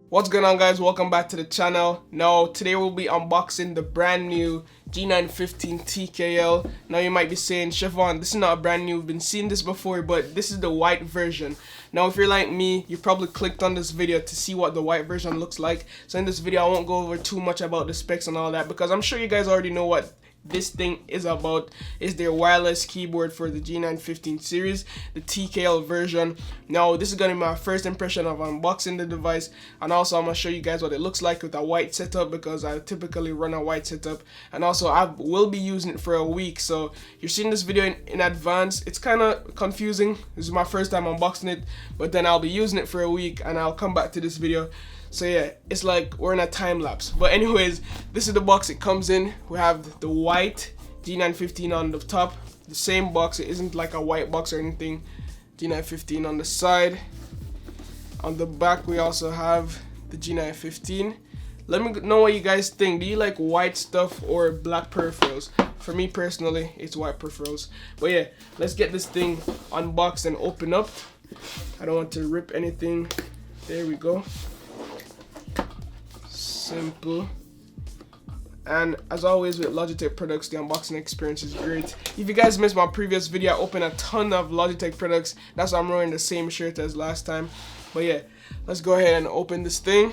What's going on, guys? Welcome back to the channel. Now today we'll be unboxing the brand new G915 TKL. Now you might be saying, Chevon, this is not brand new, we've been seeing this before, but this is the white version. Now if you're like me, you probably clicked on this video to see what the white version looks like. So in this video I won't go over too much about the specs and all that, because I'm sure you guys already know what this thing is about. Is their wireless keyboard for the G915 series, the TKL version. Now this is going to be my first impression of unboxing the device, and also I'm going to show you guys what it looks like with a white setup, because I typically run a white setup, and also I will be using it for a week. So you're seeing this video in advance. It's kind of confusing. This is my first time unboxing it, but then I'll be using it for a week and I'll come back to this video. So yeah, it's like we're in a time lapse. But anyways, this is the box it comes in. We have the white G915 on the top, the same box. It isn't like a white box or anything. G915 on the side. On the back we also have the G915. Let me know what you guys think. Do you like white stuff or black peripherals? For me personally, it's white peripherals. But yeah, let's get this thing unboxed and open up. I don't want to rip anything. There we go. Simple. And as always with Logitech products, the unboxing experience is great. If you guys missed my previous video, I opened a ton of Logitech products. That's why I'm wearing the same shirt as last time. But yeah, let's go ahead and open this thing.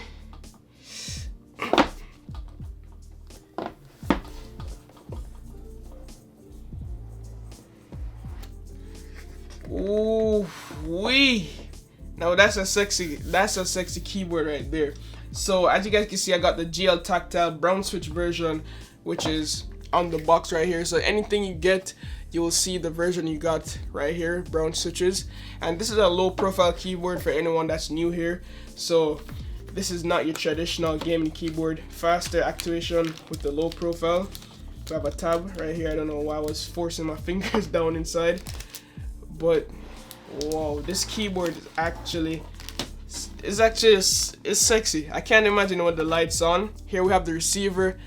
Ooh wee. Now that's a sexy keyboard right there. So as you guys can see, I got the GL Tactile brown switch version, which is on the box right here. So anything you get, you will see the version you got right here, brown switches. And this is a low profile keyboard for anyone that's new here. So this is not your traditional gaming keyboard. Faster activation with the low profile. We have a tab right here. I don't know why I was forcing my fingers down inside, but wow, this keyboard is actually it's sexy. I can't imagine with the lights on. Here we have the receiver.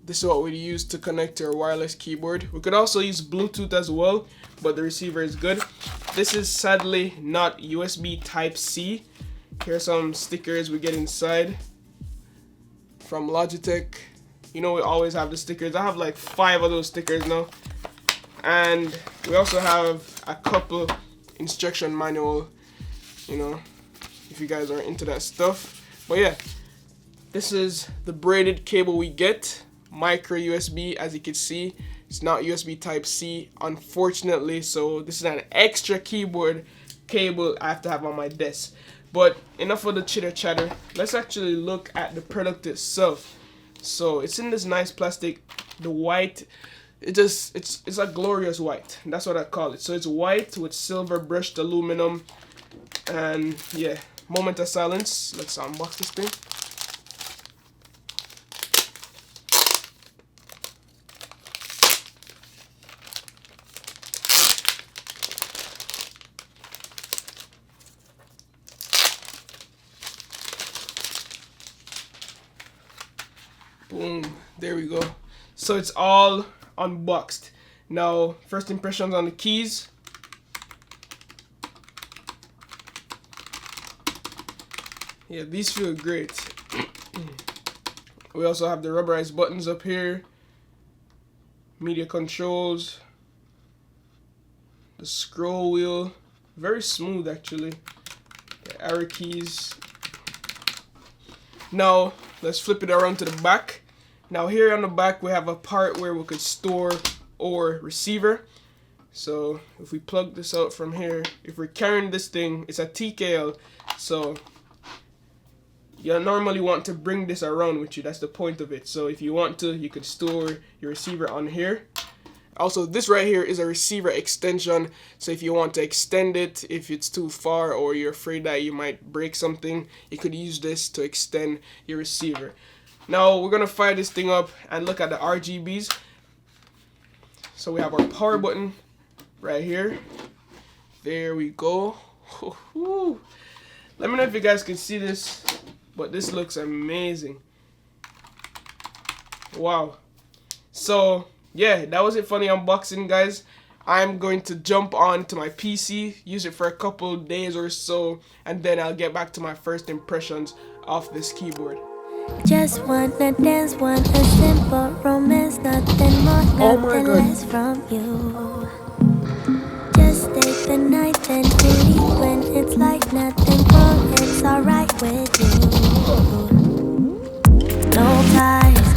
This is what we use to connect to our wireless keyboard. We could also use Bluetooth as well, but the receiver is good. This is sadly not USB Type-C. Here's some stickers we get inside from Logitech. You know, we always have the stickers. I have like 5 of those stickers now. And we also have a couple instruction manual, you know, if you guys are into that stuff. But yeah, this is the braided cable we get, micro USB. As you can see, it's not USB Type-C, unfortunately, so this is an extra keyboard cable I have to have on my desk. But enough of the chitter chatter, let's actually look at the product itself. So it's in this nice plastic. The white, it's a glorious white, that's what I call it. So it's white with silver brushed aluminum. And yeah, moment of silence. Let's unbox this thing. Boom, there we go. So it's all unboxed. Now, first impressions on the keys. Yeah, these feel great. We also have the rubberized buttons up here, media controls, the scroll wheel, very smooth actually, the arrow keys. Now let's flip it around to the back. Now here on the back we have a part where we could store our receiver. So if we plug this out from here, if we're carrying this thing, it's a TKL, so you normally want to bring this around with you. That's the point of it. So if you want to, you could store your receiver on here. Also, this right here is a receiver extension. So if you want to extend it, if it's too far or you're afraid that you might break something, you could use this to extend your receiver. Now we're gonna fire this thing up and look at the RGBs. So we have our power button right here. There we go. Let me know if you guys can see this. But this looks amazing. Wow. So yeah, that was it for the unboxing, guys. I'm going to jump on to my PC, use it for a couple days or so, and then I'll get back to my first impressions of this keyboard. Just wanna dance, want a simple romance, nothing more, nothing less from you. Just take the night and leave when it's like nothing more, it's alright with you. No ties,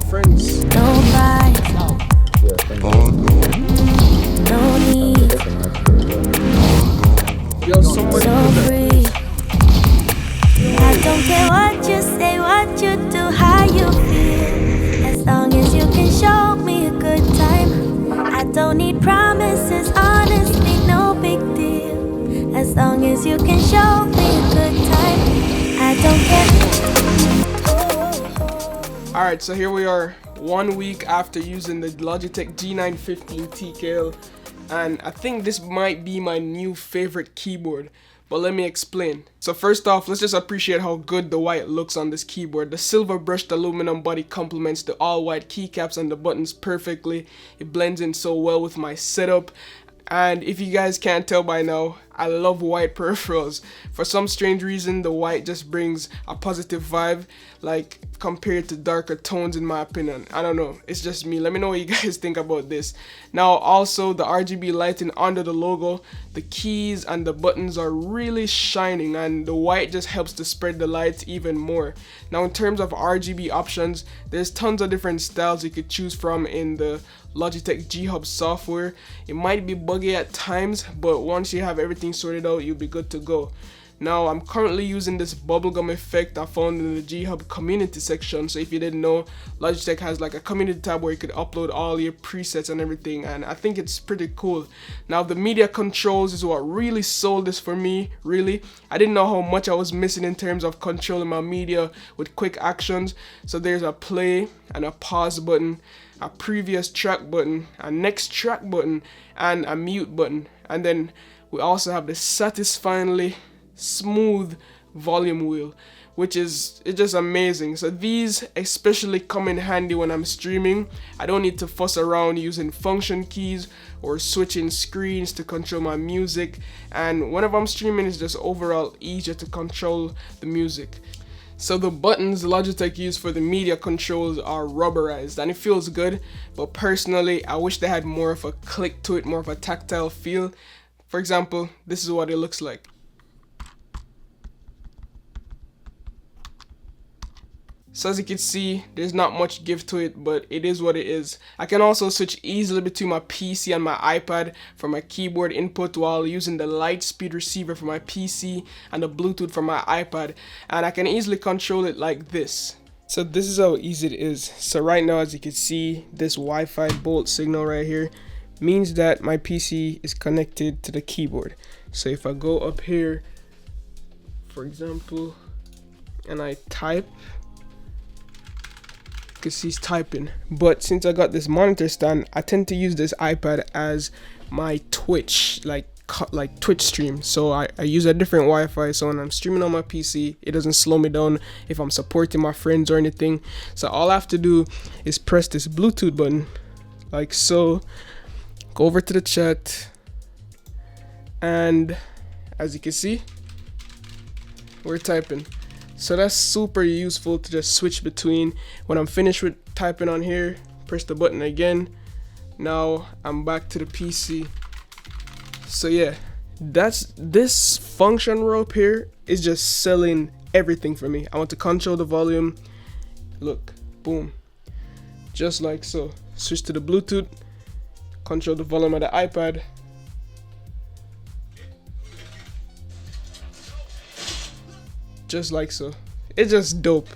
Friends. no price, no need, Yo, someone so free. I don't care what you say, what you do, how you feel. As long as you can show me a good time. I don't need promises, honestly, no big deal. As long as you can show me a good time, I don't care. Alright, so here we are 1 week after using the Logitech G915 TKL, and I think this might be my new favorite keyboard. But let me explain. So first off, let's just appreciate how good the white looks on this keyboard. The silver brushed aluminum body complements the all white keycaps and the buttons perfectly. It blends in so well with my setup. And if you guys can't tell by now, I love white peripherals. For some strange reason, the white just brings a positive vibe, like compared to darker tones in my opinion. I don't know, it's just me. Let me know what you guys think about this. Now also, the RGB lighting under the logo, the keys and the buttons are really shining, and the white just helps to spread the light even more. Now in terms of RGB options, there's tons of different styles you could choose from in the Logitech G Hub software. It might be buggy at times, but once you have everything sorted out, you'll be good to go. Now I'm currently using this bubblegum effect I found in the G Hub community section. So if you didn't know, Logitech has like a community tab where you could upload all your presets and everything, and I think it's pretty cool. Now the media controls is what really sold this for me, really. I didn't know how much I was missing in terms of controlling my media with quick actions. So there's a play and a pause button, a previous track button, a next track button, and a mute button. And then we also have the satisfyingly smooth volume wheel, which is just amazing. So these especially come in handy when I'm streaming. I don't need to fuss around using function keys or switching screens to control my music, and whenever I'm streaming, it's just overall easier to control the music. So the buttons Logitech use for the media controls are rubberized and it feels good, but personally I wish they had more of a click to it, more of a tactile feel. For example, this is what it looks like. So as you can see, there's not much give to it, but it is what it is. I can also switch easily between my PC and my iPad for my keyboard input while using the Lightspeed receiver for my PC and the Bluetooth for my iPad, and I can easily control it like this. So this is how easy it is. So right now, as you can see, this Wi-Fi bolt signal right here means that my PC is connected to the keyboard. So if I go up here, for example, and I type, because he's typing. But since I got this monitor stand, I tend to use this iPad as my Twitch, like Twitch stream. So I use a different Wi-Fi, so when I'm streaming on my PC, it doesn't slow me down if I'm supporting my friends or anything. So all I have to do is press this Bluetooth button like so, go over to the chat, and as you can see, we're typing. So that's super useful to just switch between. When I'm finished with typing on here, press the button again. Now I'm back to the PC. So yeah, this function row up here is just selling everything for me. I want to control the volume. Look, boom, just like so. Switch to the Bluetooth, control the volume of the iPad. Just like so. It's just dope.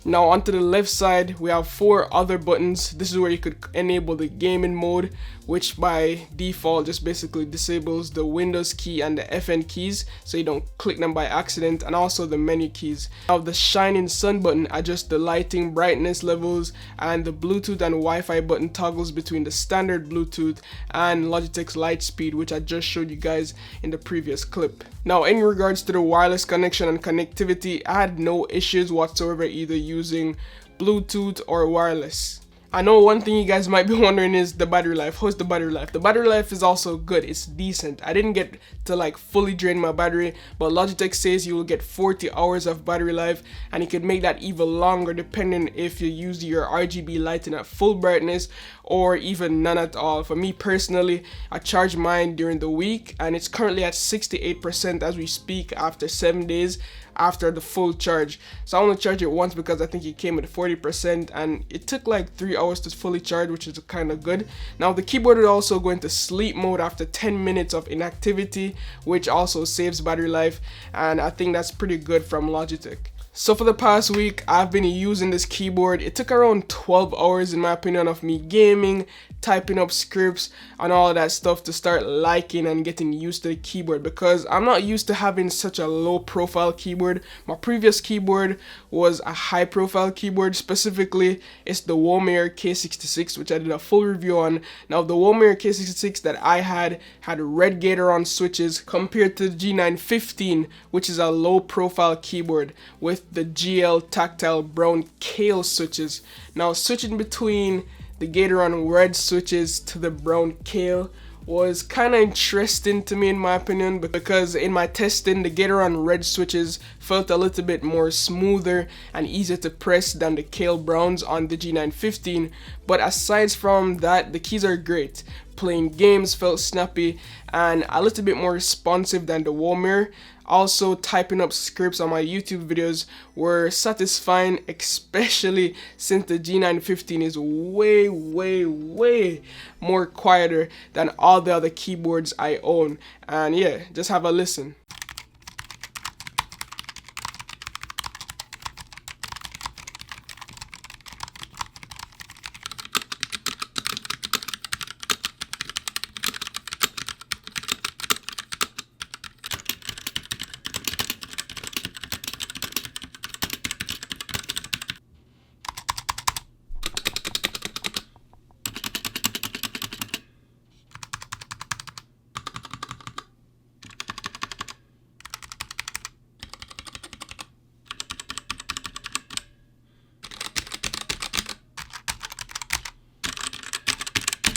Now onto the left side, we have 4 other buttons. This is where you could enable the gaming mode, which by default just basically disables the Windows key and the FN keys, so you don't click them by accident, and also the menu keys. Now the shining sun button adjusts the lighting, brightness levels, and the Bluetooth and Wi-Fi button toggles between the standard Bluetooth and Logitech's Lightspeed, which I just showed you guys in the previous clip. Now in regards to the wireless connection and connectivity, I had no issues whatsoever either using Bluetooth or wireless. I know one thing you guys might be wondering is the battery life. How's the battery life? The battery life is also good. It's decent. I didn't get to like fully drain my battery, but Logitech says you will get 40 hours of battery life, and you could make that even longer depending if you use your RGB lighting at full brightness or even none at all. For me personally, I charge mine during the week and it's currently at 68% as we speak after 7 days after the full charge. So I only charge it once because I think it came at 40% and it took like 3 hours to fully charge, which is kind of good. Now the keyboard will also go into sleep mode after 10 minutes of inactivity, which also saves battery life, and I think that's pretty good from Logitech. So for the past week, I've been using this keyboard. It took around 12 hours in my opinion of me gaming, typing up scripts and all of that stuff to start liking and getting used to the keyboard, because I'm not used to having such a low profile keyboard. My previous keyboard was a high profile keyboard. Specifically, it's the Womair K66, which I did a full review on. Now the Womair K66 that I had red Gatoron switches compared to the G915, which is a low profile keyboard with the GL tactile brown kale switches. Now switching between the Gatoron red switches to the brown kale was kind of interesting to me in my opinion, because in my testing the Gatoron red switches felt a little bit more smoother and easier to press than the kale browns on the G915. But aside from that, the keys are great. Playing games felt snappy and a little bit more responsive than the Womair. Also, typing up scripts on my YouTube videos were satisfying, especially since the G915 is way more quieter than all the other keyboards I own. And yeah, just have a listen.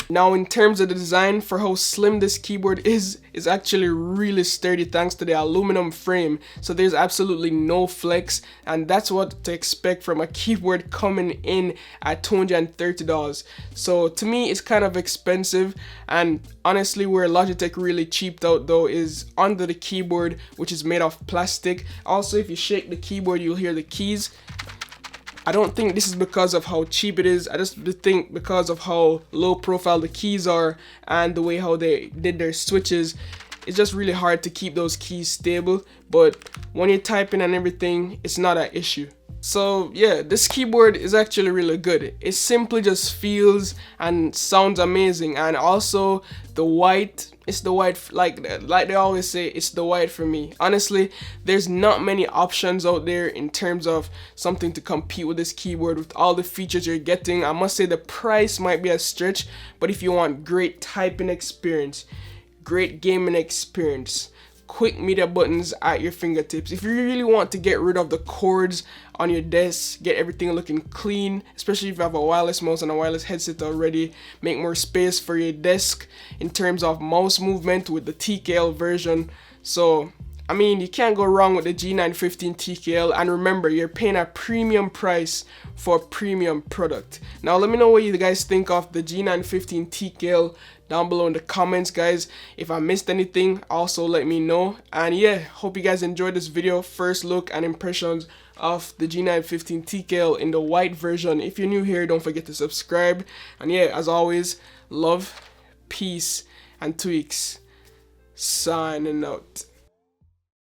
Now in terms of the design, for how slim this keyboard is actually really sturdy thanks to the aluminum frame. So there's absolutely no flex, and that's what to expect from a keyboard coming in at $230. So to me it's kind of expensive, and honestly where Logitech really cheaped out though is under the keyboard, which is made of plastic. Also, if you shake the keyboard you'll hear the keys. I don't think this is because of how cheap it is. I just think because of how low profile the keys are and the way how they did their switches, it's just really hard to keep those keys stable. But when you're typing and everything, it's not an issue. So yeah, this keyboard is actually really good. It simply just feels and sounds amazing. And also the white, it's the white, like they always say, it's the white for me. Honestly, there's not many options out there in terms of something to compete with this keyboard with all the features you're getting. I must say the price might be a stretch, but if you want great typing experience, great gaming experience, quick media buttons at your fingertips, if you really want to get rid of the cords on your desk, get everything looking clean, especially if you have a wireless mouse and a wireless headset already, make more space for your desk in terms of mouse movement with the TKL version. So I mean, you can't go wrong with the G915 TKL, and remember, you're paying a premium price for a premium product. Now let me know what you guys think of the G915 TKL down below in the comments, guys. If I missed anything, also let me know. And yeah, hope you guys enjoyed this video, first look and impressions of the G915 TKL in the white version. If you're new here, don't forget to subscribe. And yeah, as always, love, peace, and tweaks. Signing out.